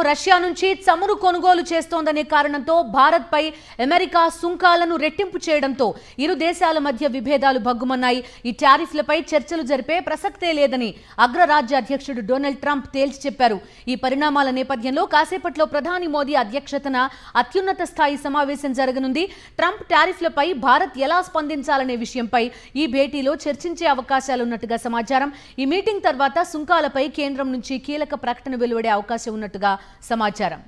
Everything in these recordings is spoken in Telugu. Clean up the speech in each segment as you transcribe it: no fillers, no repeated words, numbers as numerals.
రష్యా నుంచి చమురు కొనుగోలు చేస్తోందనే కారణంతో భారత్పై అమెరికా సుంకాలను రెట్టింపు చేయడంతో ఇరు దేశాల మధ్య విభేదాలు భగ్గుమన్నాయి. ఈ టారిఫ్లపై చర్చలు జరిపే ప్రసక్తే లేదని అగ్రరాజ్య అధ్యక్షుడు డొనాల్డ్ ట్రంప్ తేల్చి చెప్పారు. ఈ పరిణామాల నేపథ్యంలో కాసేపట్లో ప్రధాని మోదీ అధ్యక్షతన అత్యున్నత స్థాయి సమావేశం జరగనుంది. ట్రంప్ టారిఫ్లపై భారత్ ఎలా స్పందించాలనే విషయంపై ఈ భేటీలో చర్చించే అవకాశాలున్నట్టుగా సమాచారం. ఈ మీటింగ్ తర్వాత సుంకాలపై కేంద్రం నుంచి కీలక ప్రకటన వెలువడే అవకాశం ఉన్నట్టుగా సమాచారం.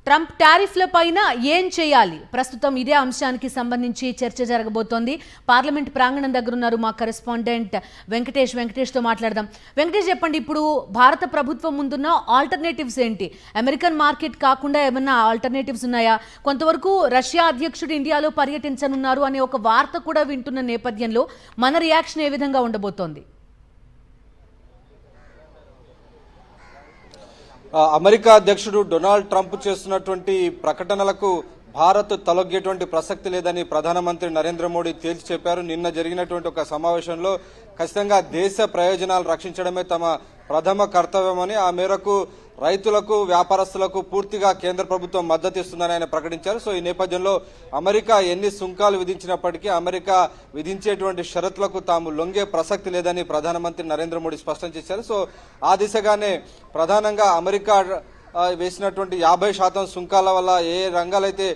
ట్రంప్ టారిఫ్ల పైన ఏం చేయాలి, ప్రస్తుతం ఇదే అంశానికి సంబంధించి చర్చ జరగబోతోంది. పార్లమెంట్ ప్రాంగణం దగ్గర ఉన్నారు మా కరెస్పాండెంట్ వెంకటేష్ తో మాట్లాడదాం. వెంకటేష్, చెప్పండి, ఇప్పుడు భారత ప్రభుత్వం ముందున్న ఆల్టర్నేటివ్స్ ఏంటి? అమెరికన్ మార్కెట్ కాకుండా ఏమన్నా ఆల్టర్నేటివ్స్ ఉన్నాయా? కొంతవరకు రష్యా అధ్యక్షుడు ఇండియాలో పర్యటించనున్నారు అనే ఒక వార్త కూడా వింటున్న నేపథ్యంలో మన రియాక్షన్ ఏ విధంగా ఉండబోతోంది? అమెరికా అధ్యక్షుడు డొనాల్డ్ ట్రంప్ చేస్తున్నటువంటి ప్రకటనలకు భారత్ తలొగ్గేటువంటి ప్రసక్తి లేదని ప్రధానమంత్రి నరేంద్ర మోడీ తేల్చి చెప్పారు. నిన్న జరిగినటువంటి ఒక సమావేశంలో ఖచ్చితంగా దేశ ప్రయోజనాలు రక్షించడమే తమ ప్రథమ కర్తవ్యమని, ఆ మేరకు రైతులకు వ్యాపారస్తులకు పూర్తిగా కేంద్ర ప్రభుత్వం మద్దతు ఇస్తుందని ఆయన ప్రకటించారు. సో ఈ నేపథ్యంలో అమెరికా ఎన్ని సుంకాలు విధించినప్పటికీ అమెరికా విధించేటువంటి షరతులకు తాము లొంగే ప్రసక్తి లేదని ప్రధానమంత్రి నరేంద్ర మోడీ స్పష్టం చేశారు. సో ఆ దిశగానే ప్రధానంగా అమెరికా వేసినటువంటి 50% సుంకాల వల్ల ఏ రంగాలైతే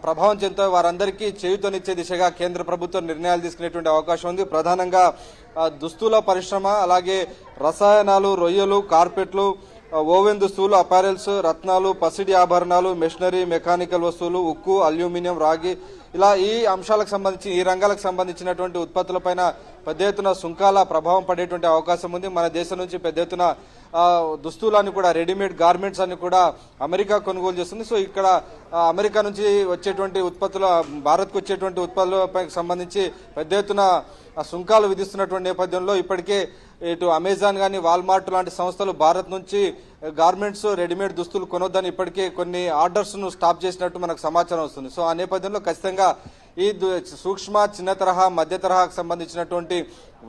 ప్రభావం చెందుతాయో వారందరికీ చేయూతనిచ్చే దిశగా కేంద్ర ప్రభుత్వం నిర్ణయాలు తీసుకునేటువంటి అవకాశం ఉంది. ప్రధానంగా దుస్తుల పరిశ్రమ, అలాగే రసాయనాలు, రొయ్యలు, కార్పెట్లు, ఓవెన్ దుస్తులు, అపారెల్స్, రత్నాలు, పసిడి ఆభరణాలు, మెషినరీ, మెకానికల్ వస్తువులు, ఉక్కు, అల్యూమినియం, రాగి, ఇలా ఈ అంశాలకు సంబంధించి ఈ రంగాలకు సంబంధించినటువంటి ఉత్పత్తులపైన పెద్ద ఎత్తున సుంకాల ప్రభావం పడేటువంటి అవకాశం ఉంది. మన దేశం నుంచి పెద్ద ఎత్తున దుస్తులన్నీ కూడా రెడీమేడ్ గార్మెంట్స్ అన్ని కూడా అమెరికా కొనుగోలు చేస్తుంది. సో ఇక్కడ అమెరికా నుంచి వచ్చేటువంటి ఉత్పత్తులు, భారత్కు వచ్చేటువంటి ఉత్పత్తులపై సంబంధించి పెద్ద ఎత్తున సుంకాలు విధిస్తున్నటువంటి నేపథ్యంలో ఇప్పటికే ఇటు అమెజాన్ కానీ వాల్మార్ట్ లాంటి సంస్థలు భారత్ నుంచి గార్మెంట్స్, రెడీమేడ్ దుస్తులు కొనొద్దని ఇప్పటికే కొన్ని ఆర్డర్స్ ను స్టాప్ చేసినట్టు మనకు సమాచారం వస్తుంది. సో ఆ నేపథ్యంలో ఖచ్చితంగా ఈ సూక్ష్మ, చిన్న తరహా, మధ్య తరహాకు సంబంధించినటువంటి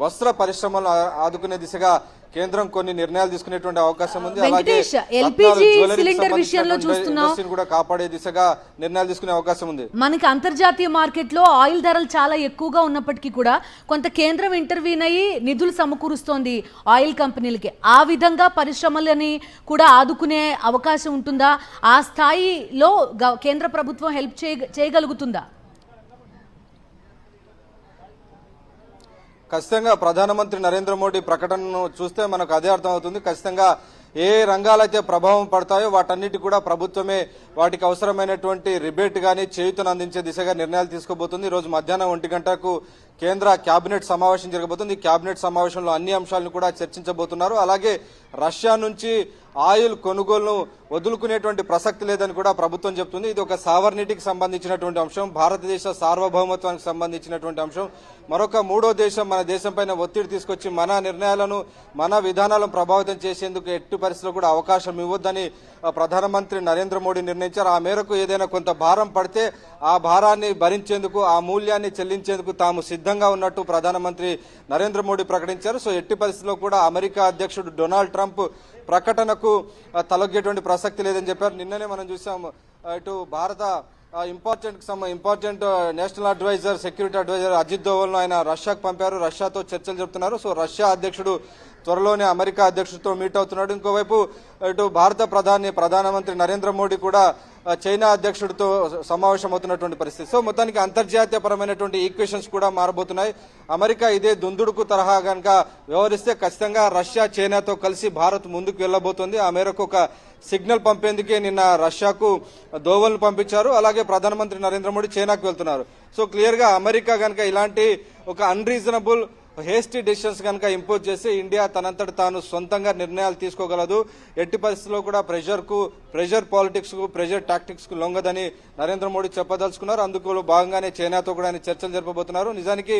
వస్త్ర పరిశ్రమలను ఆదుకునే దిశగా కేంద్రం కొన్ని నిర్ణయాలు తీసుకునేటువంటి అవకాశం ఉంది. అలాగే కూడా కాపాడే దిశగా నిర్ణయాలు తీసుకునే అవకాశం ఉంది. మనకి అంతర్జాతీయ మార్కెట్ లో ఆయిల్ ధరలు చాలా ఎక్కువగా ఉన్నప్పటికీ కూడా కొంత కేంద్రం ఇంటర్వ్యూన్ అయ్యి నిధులు సమకూరుస్తోంది ఆయిల్ కంపెనీలకి. ఆ విధంగా పరిశ్రమలని కూడా ఆదుకునే అవకాశం ఉంటుందా? ఆ స్థాయిలో కేంద్ర ప్రభుత్వం హెల్ప్ చేయగలుగుతుందా? ఖచ్చితంగా ప్రధానమంత్రి నరేంద్ర మోడీ ప్రకటనను చూస్తే మనకు అదే అర్థమవుతుంది. ఖచ్చితంగా ఏ రంగాలైతే ప్రభావం పడతాయో వాటన్నిటి కూడా ప్రభుత్వమే వాటికి అవసరమైనటువంటి రిబేట్ గానీ చేయూతను అందించే దిశగా నిర్ణయాలు తీసుకోబోతుంది. ఈరోజు మధ్యాహ్నం 1 గంటకు కేంద్ర కేబినెట్ సమావేశం జరగబోతుంది. కేబినెట్ సమావేశంలో అన్ని అంశాలను కూడా చర్చించబోతున్నారు. అలాగే రష్యా నుంచి ఆయిల్ కొనుగోలును వదులుకునేటువంటి ప్రసక్తి లేదని కూడా ప్రభుత్వం చెప్తుంది. ఇది ఒక సావర్నిటీకి సంబంధించినటువంటి అంశం, భారతదేశ సార్వభౌమత్వానికి సంబంధించినటువంటి అంశం. మరొక మూడో దేశం మన దేశం పైన ఒత్తిడి తీసుకొచ్చి మన నిర్ణయాలను, మన విధానాలను ప్రభావితం చేసేందుకు ఎట్టి పరిస్థితుల్లో కూడా అవకాశం ఇవ్వొద్దని ప్రధానమంత్రి నరేంద్ర మోడీ నిర్ణయించారు. ఆ మేరకు ఏదైనా కొంత భారం పడితే ఆ భారాన్ని భరించేందుకు, ఆ మూల్యాన్ని చెల్లించేందుకు తాము సిద్ధంగా ఉన్నట్టు ప్రధానమంత్రి నరేంద్ర మోడీ ప్రకటించారు. సో ఎట్టి పరిస్థితుల్లో కూడా అమెరికా అధ్యక్షుడు డొనాల్డ్ ట్రంప్ ప్రకటనకు తలొగ్గేటువంటి ప్రసక్తి లేదని చెప్పారు. నిన్ననే మనం చూసాము, ఇటు భారత important national adviser, security adviser Ajit దోవల్ను ఆయన రష్యాకు పంపారు. రష్యాతో చర్చలు జరుపుతున్నారు. సో రష్యా అధ్యక్షుడు త్వరలోనే అమెరికా అధ్యక్షుడితో మీట్ అవుతున్నాడు. ఇంకోవైపు ఇటు భారత ప్రధానమంత్రి నరేంద్ర మోడీ కూడా చైనా అధ్యక్షుడితో సమావేశం అవుతున్నటువంటి పరిస్థితి. సో మొత్తానికి అంతర్జాతీయపరమైనటువంటి ఈక్వేషన్స్ కూడా మారబోతున్నాయి. అమెరికా ఇదే దుందుడుకు తరహా కనుక వ్యవహరిస్తే ఖచ్చితంగా రష్యా, చైనాతో కలిసి భారత్ ముందుకు వెళ్లబోతోంది. ఆ మేరకు ఒక సిగ్నల్ పంపేందుకే నిన్న రష్యాకు దోవల్ను పంపించారు. అలాగే ప్రధానమంత్రి నరేంద్ర మోడీ చైనాకు వెళ్తున్నారు. సో క్లియర్ గా అమెరికా కనుక ఇలాంటి ఒక అన్రీజనబుల్ హేస్టీ డెసిషన్స్ కనుక ఇంపోజ్ చేసి ఇండియా తనంతట తాను సొంతంగా నిర్ణయాలు తీసుకోగలదు. ఎట్టి పరిస్థితుల్లో కూడా ప్రెషర్ పాలిటిక్స్ కు, ప్రెషర్ టాక్టిక్స్ కు లొంగదని నరేంద్ర మోడీ చెప్పదలుచుకున్నారు. అందుకు భాగంగానే చైనాతో కూడా ఆయన చర్చలు జరపబోతున్నారు. నిజానికి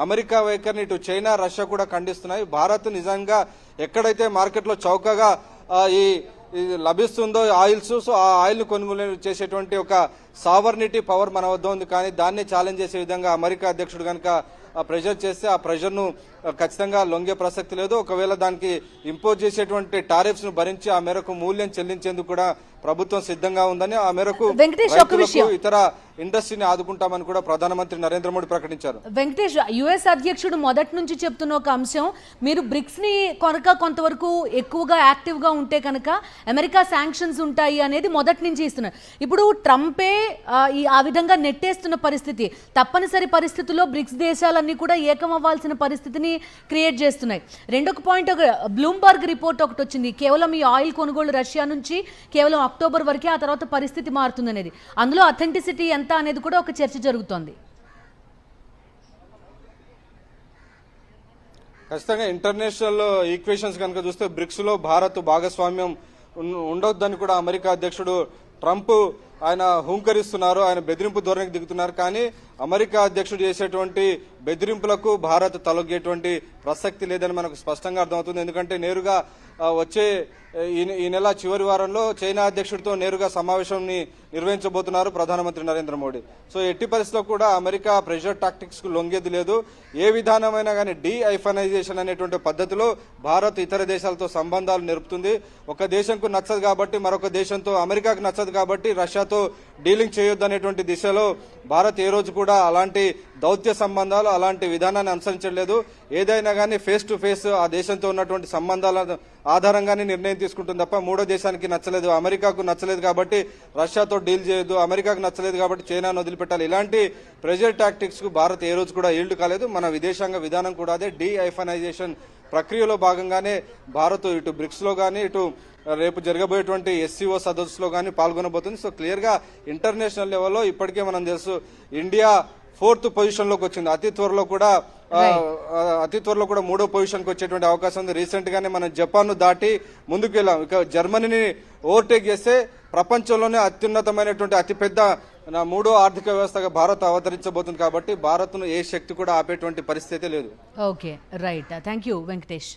అమెరికా వైఖరిని ఇటు చైనా, రష్యా కూడా ఖండిస్తున్నాయి. భారత్ నిజంగా ఎక్కడైతే మార్కెట్లో చౌకగా ఈ లభిస్తుందో ఆయిల్స్, సో ఆ ఆయిల్ ను కొనుగోలు చేసేటువంటి ఒక సావర్నిటీ పవర్ మన వద్ద ఉంది. కానీ దాన్ని ఛాలెంజ్ చేసే విధంగా అమెరికా అధ్యక్షుడు కనుక ప్రెషర్ చేస్తే ఆ ప్రెషర్ ను ఖచ్చితంగా లొంగే ప్రసక్తి లేదు. ఒకవేళ దానికి ఇంపోజ్ చేసేటువంటి టారిఫ్స్ ను భరించి ఆ మేరకు మూల్యం చెల్లించేందుకు కూడా ప్రభుత్వం సిద్ధంగా ఉందని, ఆ మేరకు వెంకటేష్, ఒక విషయం. ఇతర ఇండస్ట్రీని ఆదుకుంటామని కూడా ప్రధానమంత్రి నరేంద్ర మోడీ ప్రకటించారు. వెంకటేష్, యుఎస్ అధ్యక్షుడు మొదటి నుంచి చెప్తున్న ఒక అంశం, మీరు బ్రిక్స్ ని కనుక కొంతవరకు ఎక్కువగా యాక్టివ్ గా ఉంటే కనుక అమెరికా శాంక్షన్స్ ఉంటాయి అనేది మొదటి నుంచి ఇస్తున్నారు. ఇప్పుడు ట్రంపే ఆ విధంగా నెట్టేస్తున్న పరిస్థితి, తప్పనిసరి పరిస్థితుల్లో బ్రిక్స్ దేశాలన్నీ కూడా ఏకం అవ్వాల్సిన పరిస్థితిని క్రియేట్ చేస్తున్నాయి. రెండొక పాయింట్, బ్లూంబర్గ్ రిపోర్ట్ ఒకటి వచ్చింది, కేవలం ఈ ఆయిల్ కొనుగోలు రష్యా నుంచి కేవలం అక్టోబర్ వరకే, ఆ తర్వాత పరిస్థితి మారుతుంది అనేది. అందులో అథెంటిసిటీ ఎంత అనేది కూడా ఒక చర్చ జరుగుతోంది. ఖచ్చితంగా ఇంటర్నేషనల్ ఈక్వేషన్స్ కనుక చూస్తే బ్రిక్స్ లో భారత్ భాగస్వామ్యం ఉండొద్దని కూడా అమెరికా అధ్యక్షుడు ట్రంప్ ఆయన హుంకరిస్తున్నారు, ఆయన బెదిరింపు ధోరణికి దిగుతున్నారు. కానీ అమెరికా అధ్యక్షుడు చేసేటువంటి బెదిరింపులకు భారత్ తలొగ్గేటువంటి ప్రసక్తి లేదని మనకు స్పష్టంగా అర్థమవుతుంది. ఎందుకంటే నేరుగా వచ్చే ఈ నెల చివరి వారంలో చైనా అధ్యక్షుడితో నేరుగా సమావేశాన్ని నిర్వహించబోతున్నారు ప్రధానమంత్రి నరేంద్ర మోడీ. సో ఎట్టి పరిస్థితుల్లో కూడా అమెరికా ప్రెషర్ టాక్టిక్స్ కు లొంగేది లేదు. ఏ విధానమైనా కానీ డీఐఫనైజేషన్ అనేటువంటి పద్ధతిలో భారత్ ఇతర దేశాలతో సంబంధాలు నెరుపుతుంది. ఒక దేశంకు నచ్చదు కాబట్టి మరొక దేశంతో, అమెరికాకు నచ్చదు కాబట్టి రష్యాతో డీలింగ్ చేయొద్దు అనేటువంటి దిశలో భారత్ ఏ రోజు కూడా అలాంటి దౌత్య సంబంధాలు, అలాంటి విధానాన్ని అనుసరించలేదు. ఏదైనా కానీ ఫేస్ టు ఫేస్ ఆ దేశంతో ఉన్నటువంటి సంబంధాల ఆధారంగానే నిర్ణయం తీసుకుంటుంది తప్ప మూడో దేశానికి నచ్చలేదు, అమెరికాకు నచ్చలేదు కాబట్టి రష్యాతో డీల్ చేయొద్దు, అమెరికాకు నచ్చలేదు కాబట్టి చైనాను వదిలిపెట్టాలి, ఇలాంటి ప్రెజర్ టాక్టిక్స్ కు భారత్ ఏ రోజు కూడా ఈల్డ్ కాలేదు. మన విదేశాంగ విధానం కూడా అదే డీఐఫనైజేషన్ ప్రక్రియలో భాగంగానే భారత్ ఇటు బ్రిక్స్ లో కానీ, ఇటు రేపు జరగబోయేటువంటి ఎస్సీఓ సదస్సులో కానీ పాల్గొనబోతుంది. సో క్లియర్ గా ఇంటర్నేషనల్ లెవెల్లో ఇప్పటికే మనం తెలుసు ఇండియా 4th పొజిషన్ లోకి వచ్చింది. అతి త్వరలో కూడా 3వ పొజిషన్ కి వచ్చేటువంటి అవకాశం ఉంది. రీసెంట్ గానే మనం జపాన్ ను దాటి ముందుకు వెళ్ళాం. ఇక జర్మనీని ఓవర్టేక్ చేస్తే ప్రపంచంలోనే అత్యున్నతమైనటువంటి అతిపెద్ద 3వ ఆర్థిక వ్యవస్థగా భారత్ అవతరించబోతుంది. కాబట్టి భారత్ ను ఏ శక్తి కూడా ఆపేటువంటి పరిస్థితి లేదు. Okay, right. Thank you Venkatesh.